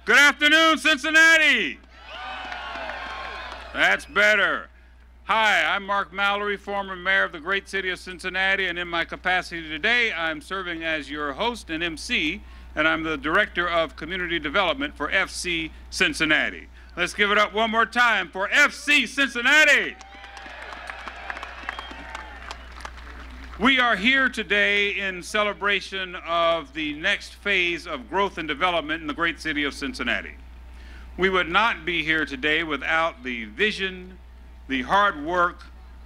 Good afternoon, Cincinnati. That's better. Hi, I'm Mark Mallory, former mayor of the great city of Cincinnati, and in my capacity today, I'm serving as your host and MC, and I'm the Director of Community Development for FC Cincinnati. Let's give it up one more time for FC Cincinnati. We are here today in celebration of the next phase of growth and development in the great city of Cincinnati. We would not be here today without the vision, the hard work,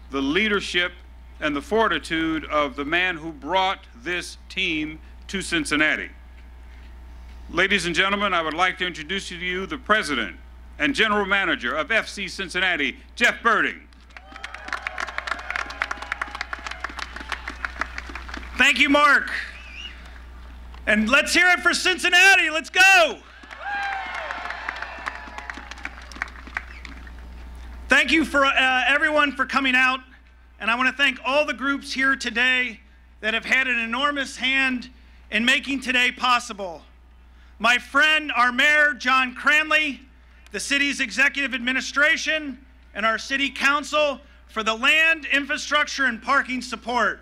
the leadership, and the fortitude of the man who brought this team to Cincinnati. Ladies and gentlemen, I would like to introduce to you the President and General Manager of FC Cincinnati, Jeff Burton. Thank you, Mark. And let's hear it for Cincinnati. Let's go. Thank you for everyone for coming out. And I want to thank all the groups here today that have had an enormous hand in making today possible. My friend, our Mayor, John Cranley, the city's executive administration, and our city council for the land, infrastructure, and parking support.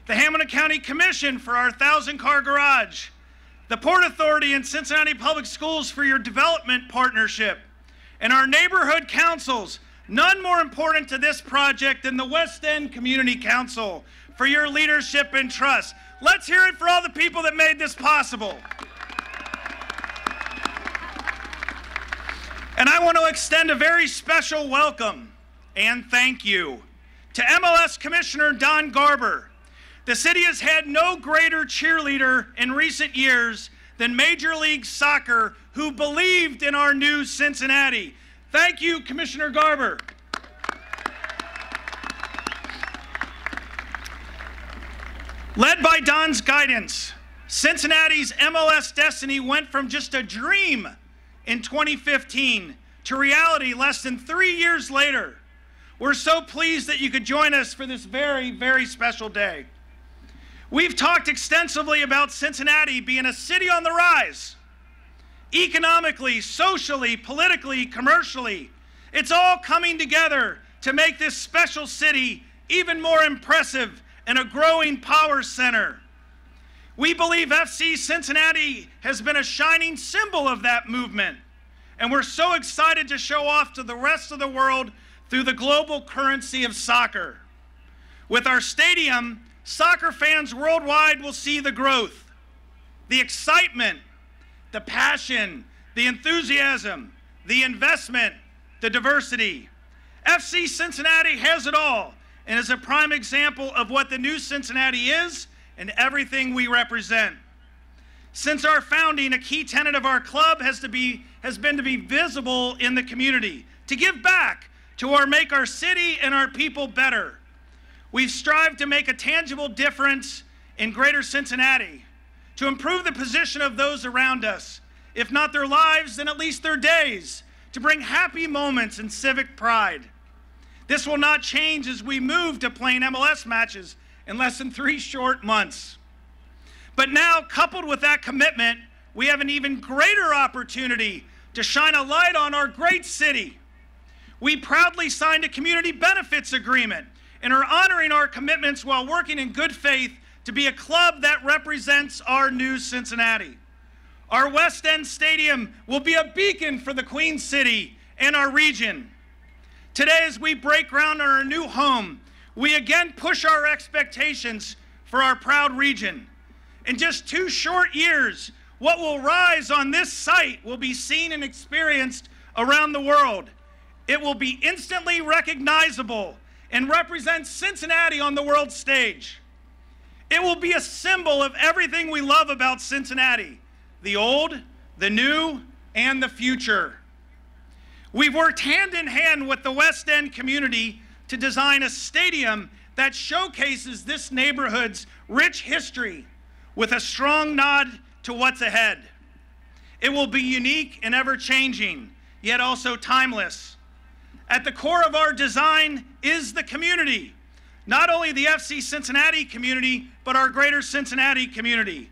The Hamilton County Commission for our 1,000-car garage, the Port Authority and Cincinnati Public Schools for your development partnership, and our neighborhood councils, none more important to this project than the West End Community Council for your leadership and trust. Let's hear it for all the people that made this possible. And I want to extend a very special welcome and thank you to Mls Commissioner Don Garber. The city has had no greater cheerleader in recent years than Major League Soccer, who believed in our new Cincinnati. Thank you, Commissioner Garber. Led by Don's guidance, Cincinnati's MLS destiny went from just a dream in 2015 to reality less than 3 years later. We're so pleased that you could join us for this very, very special day. We've talked extensively about Cincinnati being a city on the rise. Economically, socially, politically, commercially, it's all coming together to make this special city even more impressive and a growing power center. We believe FC Cincinnati has been a shining symbol of that movement, and we're so excited to show off to the rest of the world through the global currency of soccer. With our stadium, soccer fans worldwide will see the growth, the excitement, the passion, the enthusiasm, the investment, the diversity. FC Cincinnati has it all and is a prime example of what the new Cincinnati is and everything we represent. Since our founding, a key tenet of our club has been to be visible in the community, to give back, to make our city and our people better. We've strived to make a tangible difference in greater Cincinnati, to improve the position of those around us, if not their lives, then at least their days, to bring happy moments and civic pride. This will not change as we move to playing MLS matches in less than 3 short months. But now, coupled with that commitment, we have an even greater opportunity to shine a light on our great city. We proudly signed a community benefits agreement and are honoring our commitments while working in good faith to be a club that represents our new Cincinnati. Our West End Stadium will be a beacon for the Queen City and our region. Today, as we break ground on our new home, we again push our expectations for our proud region. In just 2 short years, what will rise on this site will be seen and experienced around the world. It will be instantly recognizable and represents Cincinnati on the world stage. It will be a symbol of everything we love about Cincinnati, the old, the new, and the future. We've worked hand in hand with the West End community to design a stadium that showcases this neighborhood's rich history with a strong nod to what's ahead. It will be unique and ever-changing, yet also timeless. At the core of our design is the community, not only the FC Cincinnati community, but our greater Cincinnati community.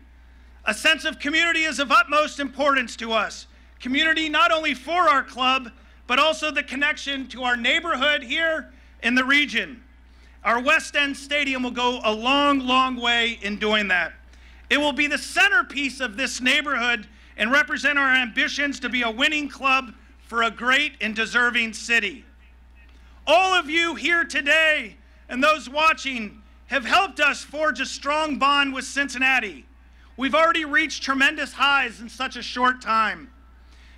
A sense of community is of utmost importance to us. community not only for our club, but also the connection to our neighborhood here in the region. Our West End Stadium will go a long, long way in doing that. It will be the centerpiece of this neighborhood and represent our ambitions to be a winning club for a great and deserving city. All of you here today and those watching have helped us forge a strong bond with Cincinnati. We've already reached tremendous highs in such a short time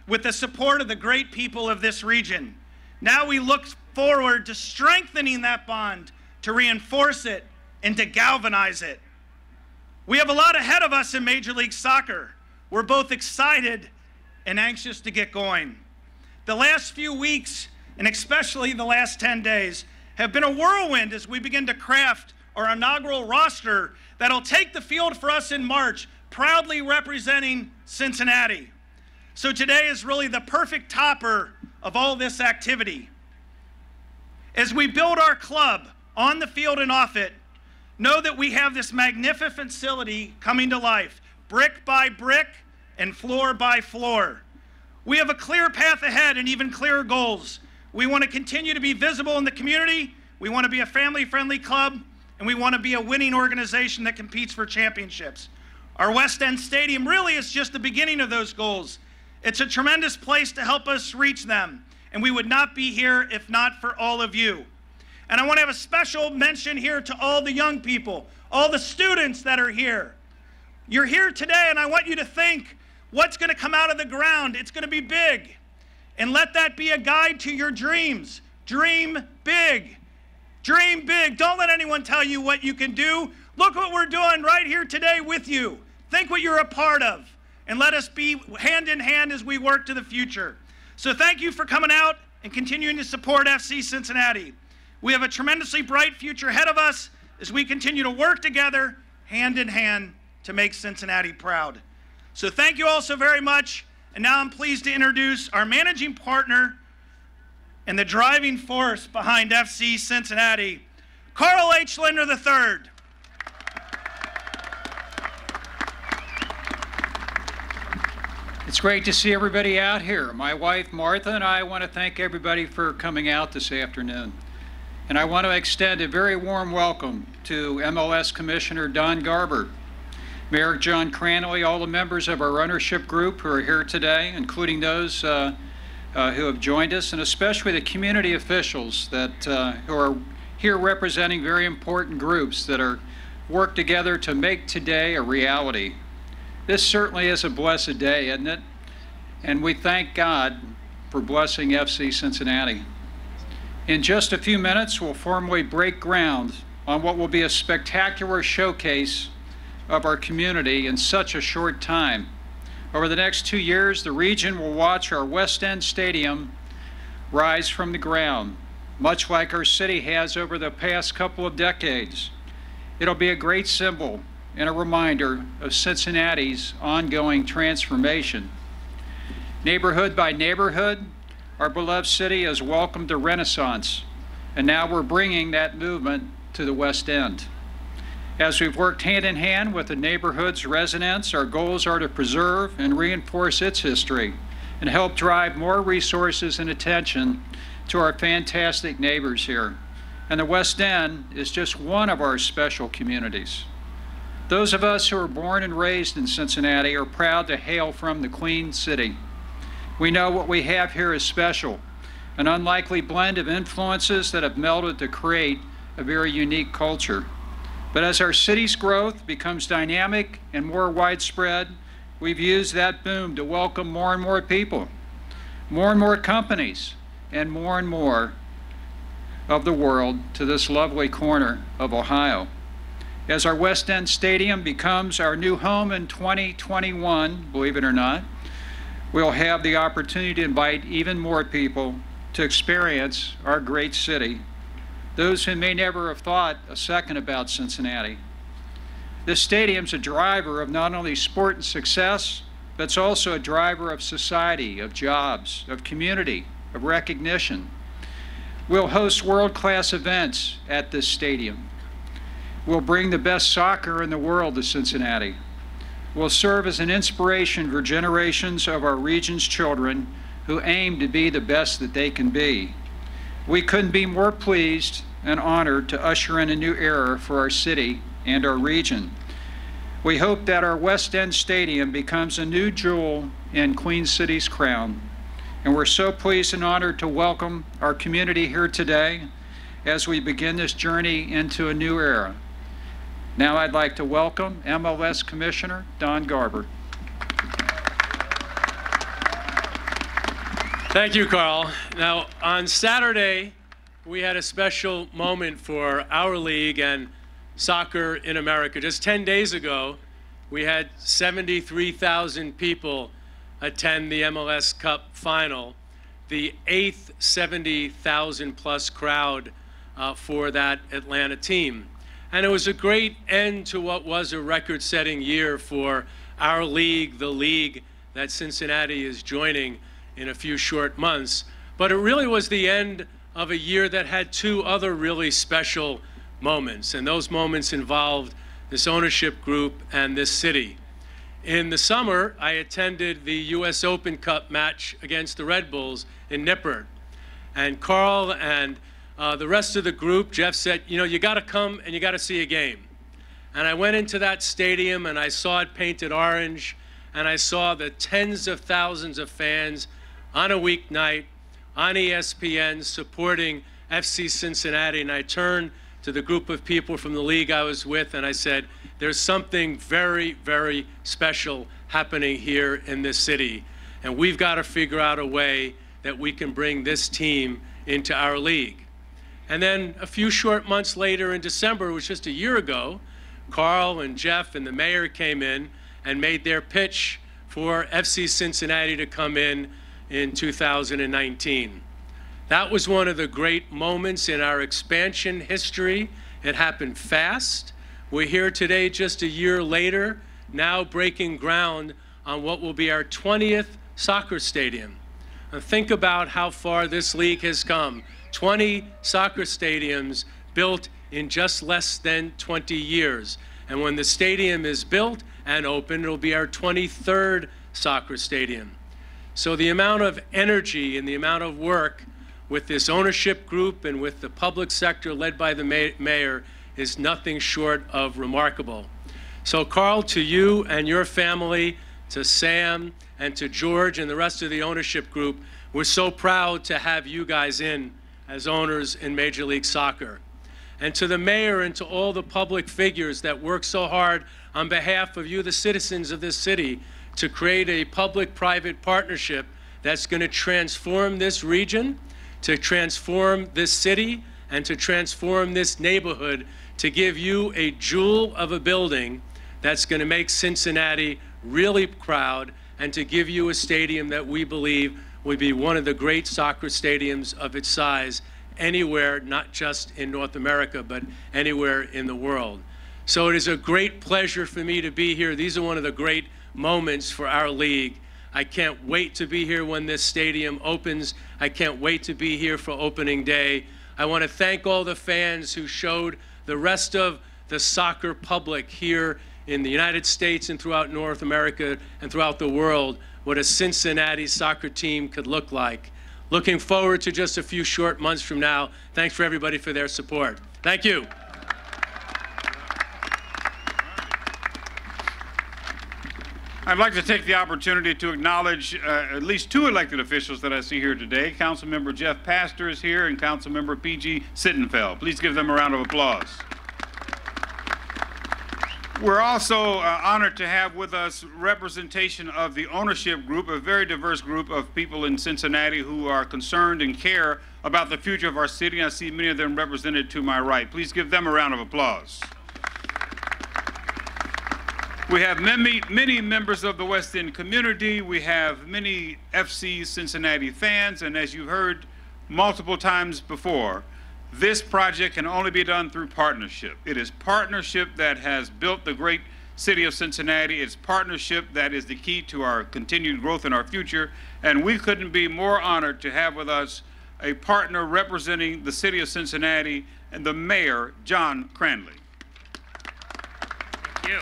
with the support of the great people of this region. Now we look forward to strengthening that bond, to reinforce it, and to galvanize it. We have a lot ahead of us in Major League Soccer. We're both excited and anxious to get going. The last few weeks, and especially the last 10 days, have been a whirlwind as we begin to craft our inaugural roster that'll take the field for us in March, proudly representing Cincinnati. So today is really the perfect topper of all this activity. As we build our club on the field and off it, know that we have this magnificent facility coming to life, brick by brick and floor by floor. We have a clear path ahead and even clearer goals. We want to continue to be visible in the community, we want to be a family-friendly club, and we want to be a winning organization that competes for championships. Our West End Stadium really is just the beginning of those goals. It's a tremendous place to help us reach them, and we would not be here if not for all of you. And I want to have a special mention here to all the young people, all the students that are here. You're here today, and I want you to think what's going to come out of the ground. It's going to be big. And let that be a guide to your dreams. Dream big. Dream big. Don't let anyone tell you what you can do. Look what we're doing right here today with you. Think what you're a part of. And let us be hand in hand as we work to the future. So thank you for coming out and continuing to support FC Cincinnati. We have a tremendously bright future ahead of us as we continue to work together, hand in hand, to make Cincinnati proud. So thank you all so very much. And now I'm pleased to introduce our managing partner and the driving force behind FC Cincinnati, Carl H. Linder III. It's great to see everybody out here. My wife, Martha, and I want to thank everybody for coming out this afternoon. And I want to extend a very warm welcome to MLS Commissioner Don Garber, Mayor John Cranley, all the members of our ownership group who are here today, including those who have joined us, and especially the community officials that who are here representing very important groups that are work together to make today a reality. This certainly is a blessed day, isn't it? And we thank God for blessing FC Cincinnati. In just a few minutes, we'll formally break ground on what will be a spectacular showcase of our community in such a short time. Over the next 2 years, the region will watch our West End Stadium rise from the ground, much like our city has over the past couple of decades. It'll be a great symbol and a reminder of Cincinnati's ongoing transformation. Neighborhood by neighborhood, our beloved city has welcomed a renaissance, and now we're bringing that movement to the West End. As we've worked hand in hand with the neighborhood's residents, our goals are to preserve and reinforce its history and help drive more resources and attention to our fantastic neighbors here. And the West End is just one of our special communities. Those of us who are born and raised in Cincinnati are proud to hail from the Queen City. We know what we have here is special, an unlikely blend of influences that have melded to create a very unique culture. But as our city's growth becomes dynamic and more widespread, we've used that boom to welcome more and more people, more and more companies, and more of the world to this lovely corner of Ohio. As our West End Stadium becomes our new home in 2021, believe it or not, we'll have the opportunity to invite even more people to experience our great city, those who may never have thought a second about Cincinnati. This stadium's a driver of not only sport and success, but it's also a driver of society, of jobs, of community, of recognition. We'll host world-class events at this stadium. We'll bring the best soccer in the world to Cincinnati. will serve as an inspiration for generations of our region's children who aim to be the best that they can be. We couldn't be more pleased and honored to usher in a new era for our city and our region. We hope that our West End Stadium becomes a new jewel in Queen City's crown. And we're so pleased and honored to welcome our community here today as we begin this journey into a new era. Now I'd like to welcome MLS Commissioner Don Garber. Thank you, Carl. Now, on Saturday, we had a special moment for our league and soccer in America. Just 10 days ago, we had 73,000 people attend the MLS Cup final, the 8th 70,000 plus crowd for that Atlanta team. And it was a great end to what was a record-setting year for our league, the league that Cincinnati is joining in a few short months. But it really was the end of a year that had two other really special moments, and those moments involved this ownership group and this city. In the summer, I attended the US Open Cup match against the Red Bulls in Nippert. And Carl and the rest of the group, Jeff said, you know, you gotta come and you gotta see a game. And I went into that stadium and I saw it painted orange, and I saw the tens of thousands of fans on a weeknight on ESPN supporting FC Cincinnati. And I turned to the group of people from the league I was with and I said, there's something very, very special happening here in this city. And we've got to figure out a way that we can bring this team into our league. And then a few short months later in December, it was just a year ago, Carl and Jeff and the mayor came in and made their pitch for FC Cincinnati to come in 2019. That was one of the great moments in our expansion history. It happened fast. We're here today just a year later, now breaking ground on what will be our 20th soccer stadium. And think about how far this league has come. 20 soccer stadiums built in just less than 20 years. And when the stadium is built and open, it'll be our 23rd soccer stadium. So the amount of energy and the amount of work with this ownership group and with the public sector led by the mayor is nothing short of remarkable. So Carl, to you and your family, to Sam and to George and the rest of the ownership group, we're so proud to have you guys in as owners in Major League Soccer. And to the mayor and to all the public figures that work so hard on behalf of you, the citizens of this city, to create a public-private partnership that's going to transform this region, to transform this city, and to transform this neighborhood, to give you a jewel of a building that's going to make Cincinnati really proud, and to give you a stadium that we believe would be one of the great soccer stadiums of its size anywhere, not just in North America, but anywhere in the world. So it is a great pleasure for me to be here. These are one of the great moments for our league. I can't wait to be here when this stadium opens. I can't wait to be here for opening day. I want to thank all the fans who showed the rest of the soccer public here in the United States and throughout North America and throughout the world what a Cincinnati soccer team could look like. Looking forward to just a few short months from now. Thanks for everybody for their support. Thank you. I'd like to take the opportunity to acknowledge at least two elected officials that I see here today. Councilmember Jeff Pastor is here and Councilmember P.G. Sittenfeld. Please give them a round of applause. We're also honored to have with us representation of the ownership group, a very diverse group of people in Cincinnati who are concerned and care about the future of our city. I see many of them represented to my right. Please give them a round of applause. We have many members of the West End community. We have many FC Cincinnati fans, and as you heard multiple times before, this project can only be done through partnership. It is partnership that has built the great city of Cincinnati. It's partnership that is the key to our continued growth in our future, and we couldn't be more honored to have with us a partner representing the city of Cincinnati and the mayor, John Cranley. Thank you.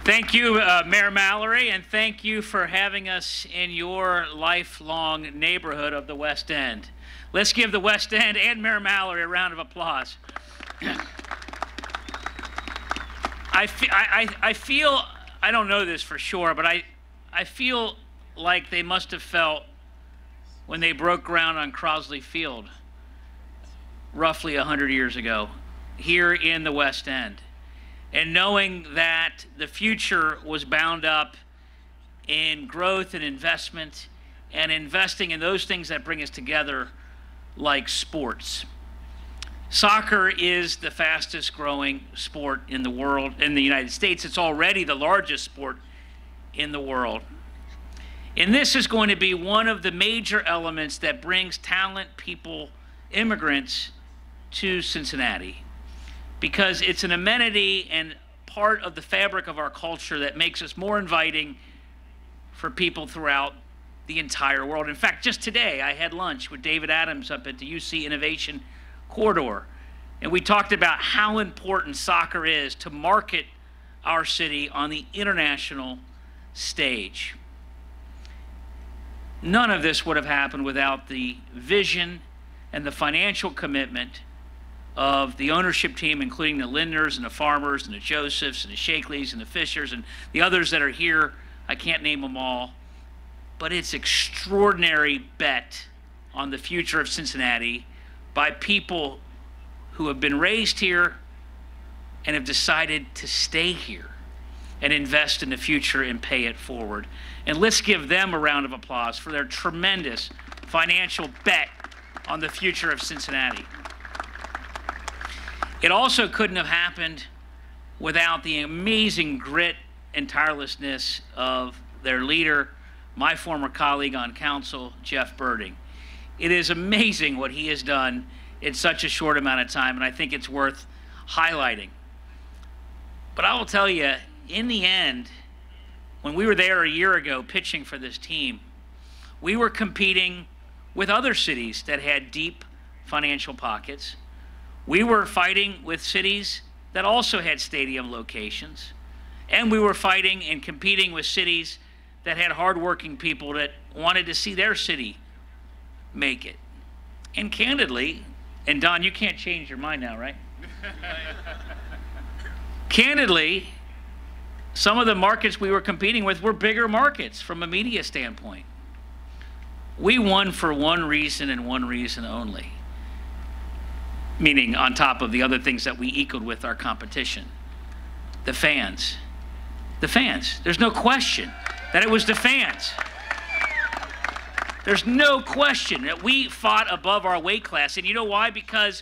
Thank you, Mayor Mallory, and thank you for having us in your lifelong neighborhood of the West End. Let's give the West End and Mayor Mallory a round of applause. I feel, I don't know this for sure, but I feel like they must have felt when they broke ground on Crosley Field roughly 100 years ago here in the West End. And knowing that the future was bound up in growth and investment and investing in those things that bring us together like sports. Soccer is the fastest growing sport in the world, in the United States. It's already the largest sport in the world. And this is going to be one of the major elements that brings talent, people, immigrants to Cincinnati, because it's an amenity and part of the fabric of our culture that makes us more inviting for people throughout the entire world. In fact, just today I had lunch with David Adams up at the UC Innovation Corridor, and we talked about how important soccer is to market our city on the international stage. None of this would have happened without the vision and the financial commitment of the ownership team, including the Lindners and the Farmers and the Josephs and the Shakeleys and the Fishers and the others that are here. I can't name them all, but it's extraordinary bet on the future of Cincinnati by people who have been raised here and have decided to stay here and invest in the future and pay it forward. And let's give them a round of applause for their tremendous financial bet on the future of Cincinnati. It also couldn't have happened without the amazing grit and tirelessness of their leader, my former colleague on council, Jeff Burton. It is amazing what he has done in such a short amount of time, and I think it's worth highlighting. But I will tell you, in the end, when we were there a year ago pitching for this team, we were competing with other cities that had deep financial pockets. We were fighting with cities that also had stadium locations. And we were fighting and competing with cities that had hardworking people that wanted to see their city make it. And candidly, and Don, you can't change your mind now, right? Candidly, some of the markets we were competing with were bigger markets from a media standpoint. We won for one reason and one reason only, meaning on top of the other things that we equaled with our competition. The fans. The fans. There's no question that it was the fans. There's no question that we fought above our weight class. And you know why? Because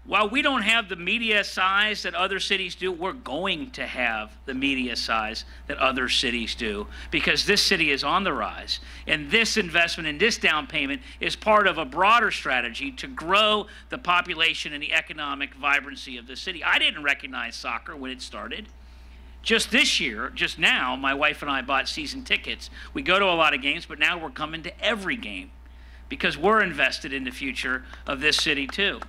while we don't have the media size that other cities do, we're going to have the media size that other cities do, because this city is on the rise. And this investment and this down payment is part of a broader strategy to grow the population and the economic vibrancy of the city. I didn't recognize soccer when it started. Just this year, just now, my wife and I bought season tickets. We go to a lot of games, but now we're coming to every game because we're invested in the future of this city too.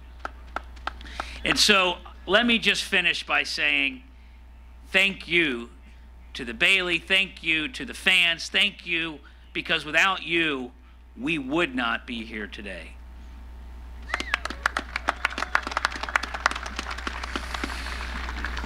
And so let me just finish by saying thank you to the Bailey, thank you to the fans, thank you, because without you, we would not be here today.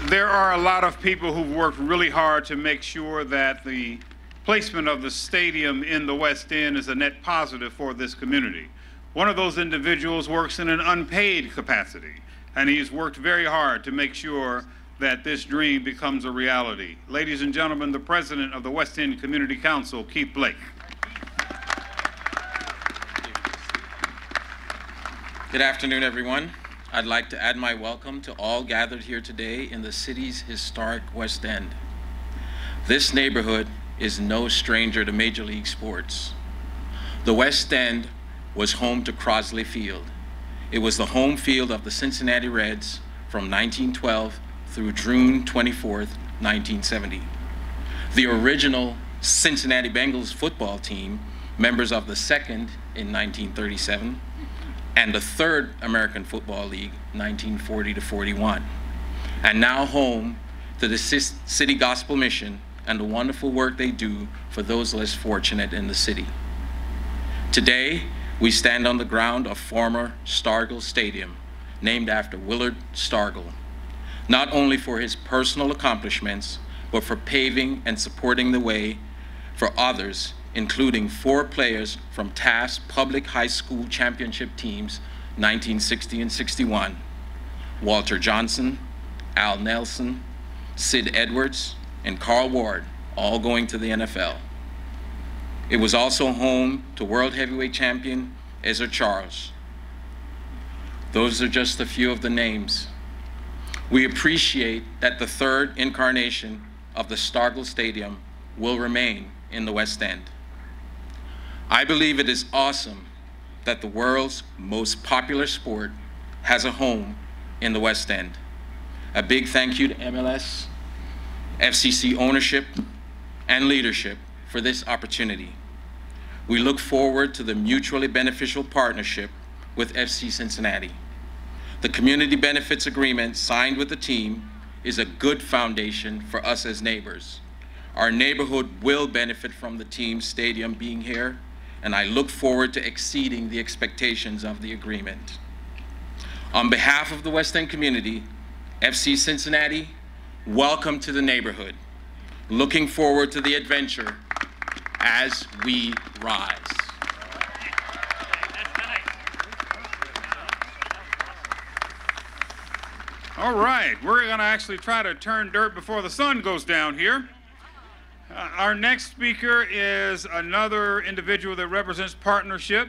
There are a lot of people who've worked really hard to make sure that the placement of the stadium in the West End is a net positive for this community. One of those individuals works in an unpaid capacity, and he's worked very hard to make sure that this dream becomes a reality. Ladies and gentlemen, the president of the West End Community Council, Keith Blake. Good afternoon, everyone. I'd like to add my welcome to all gathered here today in the city's historic West End. This neighborhood is no stranger to Major League sports. The West End was home to Crosley Field. It was the home field of the Cincinnati Reds from 1912 through June 24th, 1970. The original Cincinnati Bengals football team, members of the 2nd in 1937, and the 3rd American Football League, 1940 to 41, and now home to the City Gospel Mission and the wonderful work they do for those less fortunate in the city. Today, we stand on the ground of former Stargell Stadium, named after Willard Stargell, not only for his personal accomplishments, but for paving and supporting the way for others, including 4 players from Taft's public high school championship teams, 1960 and 61, Walter Johnson, Al Nelson, Sid Edwards, and Carl Ward, all going to the NFL. It was also home to world heavyweight champion Ezra Charles. Those are just a few of the names. We appreciate that the 3rd incarnation of the Stargell Stadium will remain in the West End. I believe it is awesome that the world's most popular sport has a home in the West End. A big thank you to MLS, FCC ownership, and leadership for this opportunity. We look forward to the mutually beneficial partnership with FC Cincinnati. The community benefits agreement signed with the team is a good foundation for us as neighbors. Our neighborhood will benefit from the team's stadium being here, and I look forward to exceeding the expectations of the agreement. On behalf of the West End community, FC Cincinnati, welcome to the neighborhood. Looking forward to the adventure as we rise. All right, we're going to actually try to turn dirt before the sun goes down here. Our next speaker is another individual that represents partnership.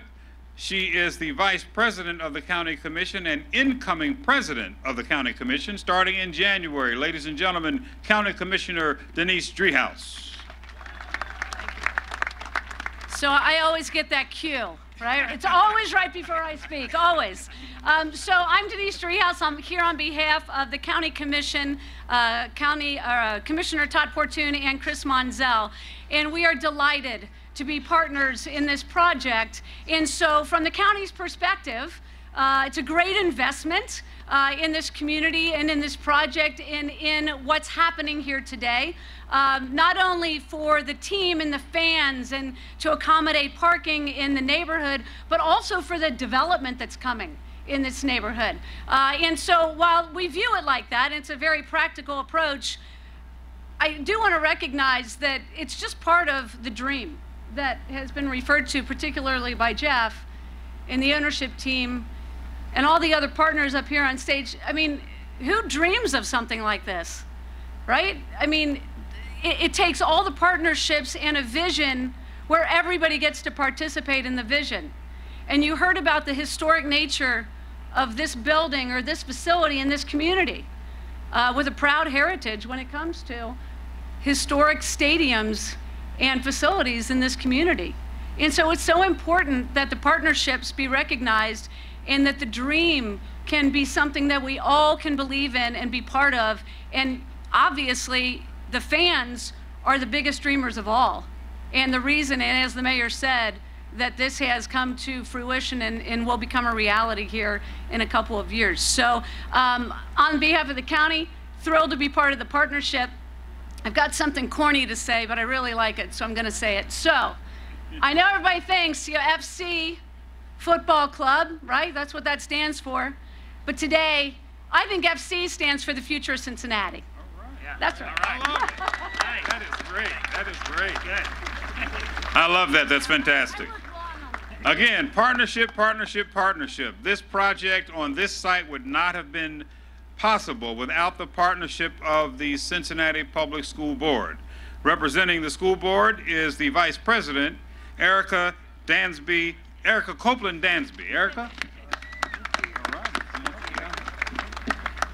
She is the Vice President of the County Commission and incoming President of the County Commission starting in January. Ladies and gentlemen, County Commissioner Denise Treehouse. So I always get that cue, right? It's always right before I speak, always. So I'm Denise Treehouse. I'm here on behalf of the County Commission, Commissioner Todd Portune and Chris Monzel, and we are delighted to be partners in this project. And so from the county's perspective, it's a great investment in this community and in this project and in what's happening here today. Not only for the team and the fans and to accommodate parking in the neighborhood, but also for the development that's coming in this neighborhood. And so while we view it like that, it's a very practical approach, I do want to recognize that it's just part of the dream that has been referred to particularly by Jeff and the ownership team and all the other partners up here on stage. I mean, who dreams of something like this, right? I mean, it takes all the partnerships and a vision where everybody gets to participate in the vision. And you heard about the historic nature of this building or this facility in this community with a proud heritage when it comes to historic stadiums and facilities in this community. And so it's so important that the partnerships be recognized and that the dream can be something that we all can believe in and be part of. And obviously, the fans are the biggest dreamers of all. And the reason, and as the mayor said, that this has come to fruition and will become a reality here in a couple of years. So on behalf of the county, thrilled to be part of the partnership. I've got something corny to say, but I really like it, so I'm going to say it. So I know everybody thinks FC Football Club, right? That's what that stands for. But today, I think FC stands for the future of Cincinnati. That's right. I love it. That is great. That is great. I love that. That's fantastic. Again, partnership, partnership, partnership. This project on this site would not have been possible without the partnership of the Cincinnati Public School Board. Representing the school board is the Vice President, Erica Copeland Dansby. Erica?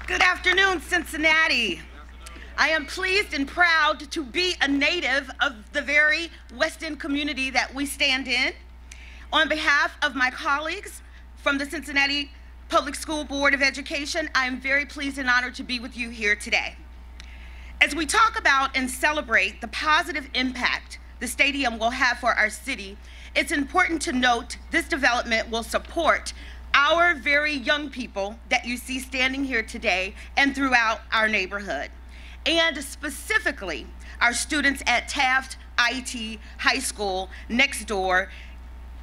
Good afternoon, Cincinnati. I am pleased and proud to be a native of the very West End community that we stand in. On behalf of my colleagues from the Cincinnati Public School Board of Education, I am very pleased and honored to be with you here today. As we talk about and celebrate the positive impact the stadium will have for our city, it's important to note this development will support our very young people that you see standing here today and throughout our neighborhood. and specifically our students at Taft IT High School next door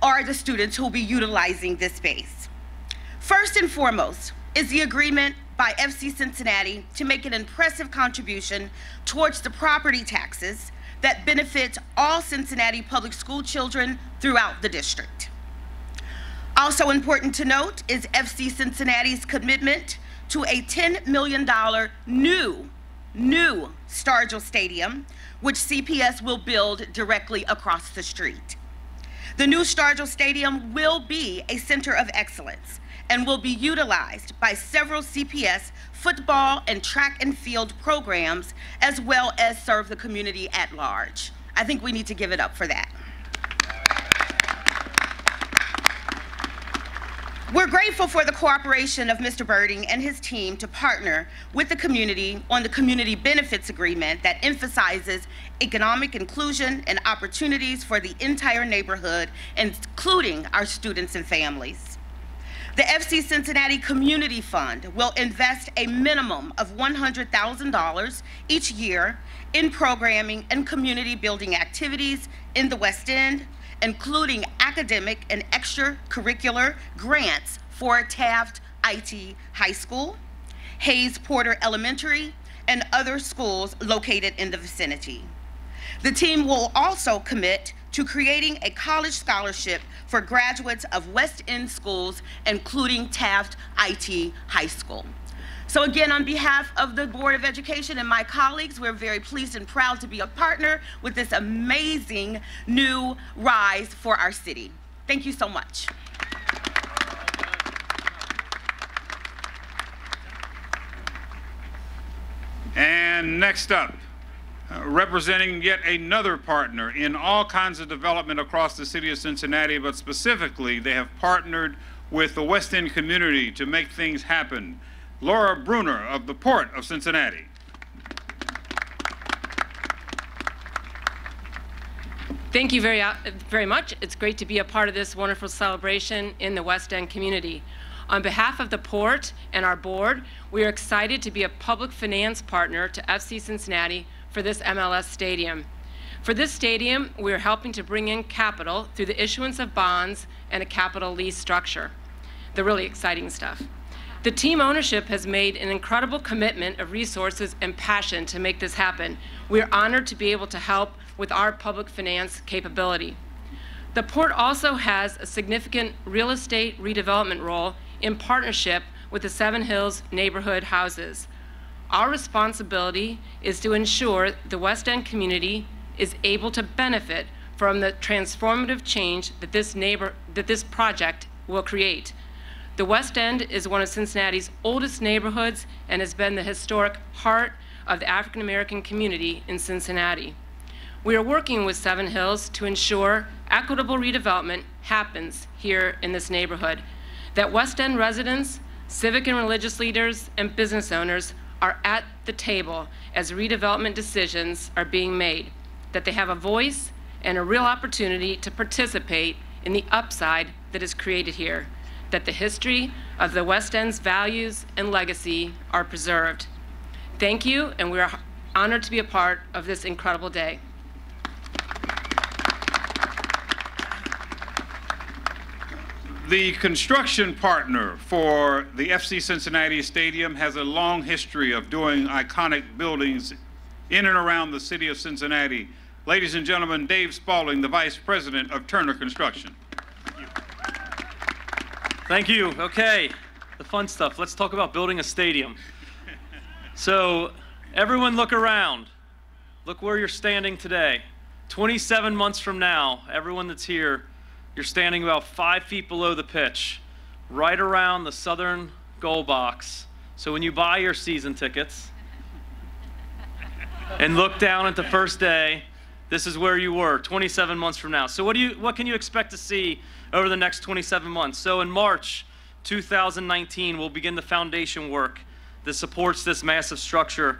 are the students who will be utilizing this space. First and foremost is the agreement by FC Cincinnati to make an impressive contribution towards the property taxes that benefit all Cincinnati public school children throughout the district. Also important to note is FC Cincinnati's commitment to a $10 million new Stargell Stadium, which CPS will build directly across the street. The new Stargell Stadium will be a center of excellence and will be utilized by several CPS football and track and field programs, as well as serve the community at large. I think we need to give it up for that. We're grateful for the cooperation of Mr. Burton and his team to partner with the community on the Community Benefits Agreement that emphasizes economic inclusion and opportunities for the entire neighborhood, including our students and families. The FC Cincinnati Community Fund will invest a minimum of $100,000 each year in programming and community building activities in the West End, including academic and extracurricular grants for Taft IT High School, Hayes Porter Elementary, and other schools located in the vicinity. The team will also commit to creating a college scholarship for graduates of West End schools, including Taft IT High School. So again, on behalf of the Board of Education and my colleagues, we're very pleased and proud to be a partner with this amazing new rise for our city. Thank you so much. And next up, representing yet another partner in all kinds of development across the city of Cincinnati, but specifically they have partnered with the West End community to make things happen. Laura Bruner of the Port of Cincinnati. Thank you very much. It's great to be a part of this wonderful celebration in the West End community. On behalf of the Port and our board, we are excited to be a public finance partner to FC Cincinnati for this MLS stadium. For this stadium, we are helping to bring in capital through the issuance of bonds and a capital lease structure. The really exciting stuff. The team ownership has made an incredible commitment of resources and passion to make this happen. We are honored to be able to help with our public finance capability. The Port also has a significant real estate redevelopment role in partnership with the Seven Hills neighborhood houses. Our responsibility is to ensure the West End community is able to benefit from the transformative change that this project will create. The West End is one of Cincinnati's oldest neighborhoods and has been the historic heart of the African American community in Cincinnati. We are working with Seven Hills to ensure equitable redevelopment happens here in this neighborhood, that West End residents, civic and religious leaders, and business owners are at the table as redevelopment decisions are being made, that they have a voice and a real opportunity to participate in the upside that is created here, that the history of the West End's values and legacy are preserved. Thank you, and we are honored to be a part of this incredible day. The construction partner for the FC Cincinnati Stadium has a long history of doing iconic buildings in and around the city of Cincinnati. Ladies and gentlemen, Dave Spaulding, the Vice President of Turner Construction. Thank you. Okay, the fun stuff. Let's talk about building a stadium. So everyone look around. Look where you're standing today. 27 months from now, everyone that's here, you're standing about 5 feet below the pitch, right around the southern goal box. So when you buy your season tickets and look down at the first day, this is where you were 27 months from now. So what can you expect to see over the next 27 months? So in March 2019, we'll begin the foundation work that supports this massive structure.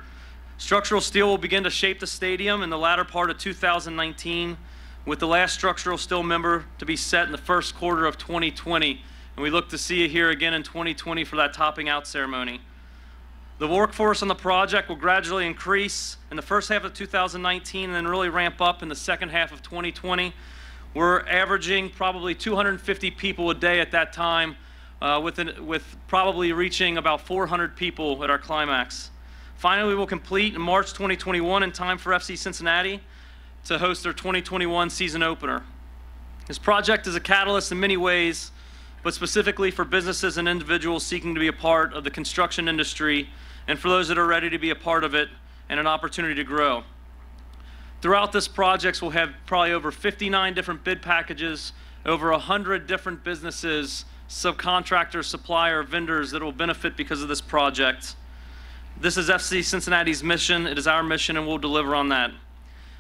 Structural steel will begin to shape the stadium in the latter part of 2019, with the last structural steel member to be set in the first quarter of 2020. And we look to see you here again in 2020 for that topping out ceremony. The workforce on the project will gradually increase in the first half of 2019 and then really ramp up in the second half of 2020. We're averaging probably 250 people a day at that time, with probably reaching about 400 people at our climax. Finally, we will complete in March 2021 in time for FC Cincinnati to host their 2021 season opener. This project is a catalyst in many ways, but specifically for businesses and individuals seeking to be a part of the construction industry, and for those that are ready to be a part of it and an opportunity to grow. Throughout this project, we'll have probably over 59 different bid packages, over 100 different businesses, subcontractors, supplier, vendors that will benefit because of this project. This is FC Cincinnati's mission. It is our mission, and we'll deliver on that.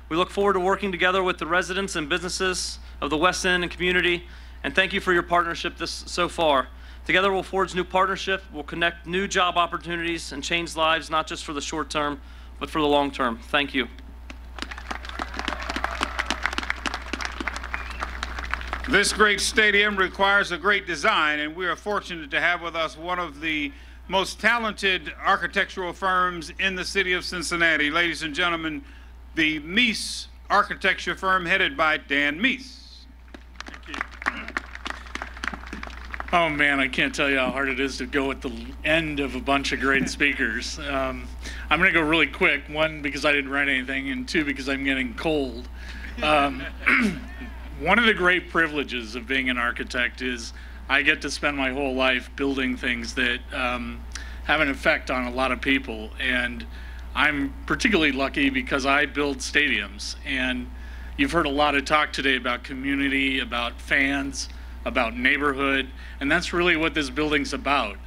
We look forward to working together with the residents and businesses of the West End and community, and thank you for your partnership so far. Together we'll forge new partnerships, we'll connect new job opportunities and change lives, not just for the short term, but for the long term. Thank you. This great stadium requires a great design, and we are fortunate to have with us one of the most talented architectural firms in the city of Cincinnati. Ladies and gentlemen, the Mls architecture firm headed by Dan Mls. Thank you. Oh man, I can't tell you how hard it is to go at the end of a bunch of great speakers. I'm going to go really quick. One, because I didn't write anything, and two, because I'm getting cold. One of the great privileges of being an architect is I get to spend my whole life building things that have an effect on a lot of people. And I'm particularly lucky because I build stadiums. And you've heard a lot of talk today about community, about fans, about neighborhood, and that's really what this building's about.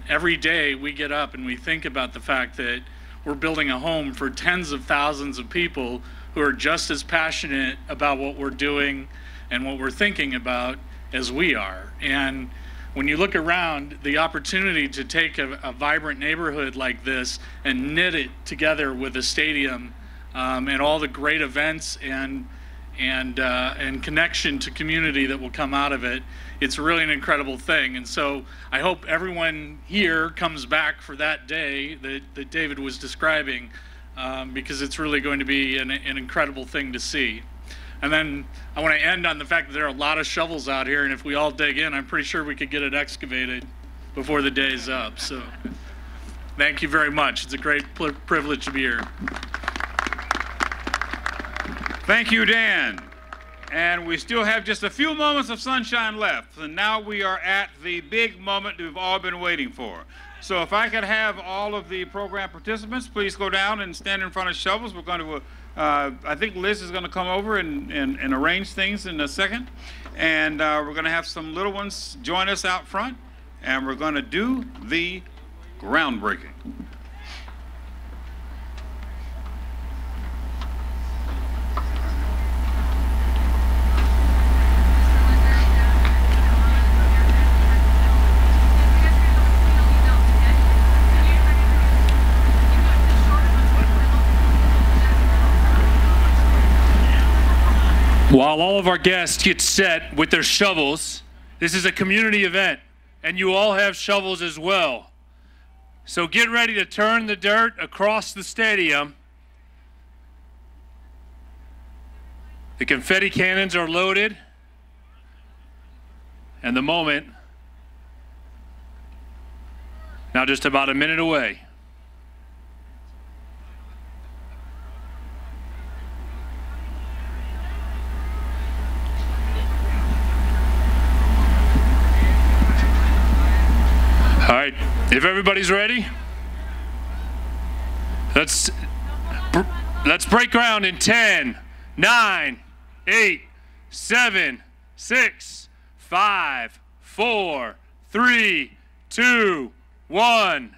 Every day we get up and we think about the fact that we're building a home for tens of thousands of people who are just as passionate about what we're doing and what we're thinking about as we are. And when you look around, the opportunity to take a vibrant neighborhood like this and knit it together with a stadium and all the great events and connection to community that will come out of it, it's really an incredible thing. And so I hope everyone here comes back for that day that David was describing, because it's really going to be an incredible thing to see. And then I want to end on the fact that there are a lot of shovels out here, and if we all dig in, I'm pretty sure we could get it excavated before the day's up. So thank you very much. It's a great privilege to be here. Thank you, Dan. And we still have just a few moments of sunshine left. And now we are at the big moment we've all been waiting for. So if I could have all of the program participants, please go down and stand in front of shovels. We're going to, I think Liz is going to come over and arrange things in a second. And we're going to have some little ones join us out front. And we're going to do the groundbreaking. While all of our guests get set with their shovels, this is a community event, and you all have shovels as well. So get ready to turn the dirt across the stadium. The confetti cannons are loaded, and the moment, now just about a minute away. All right, if everybody's ready, let's break ground in 10, 9, 8, 7, 6, 5, 4, 3, 2, 1.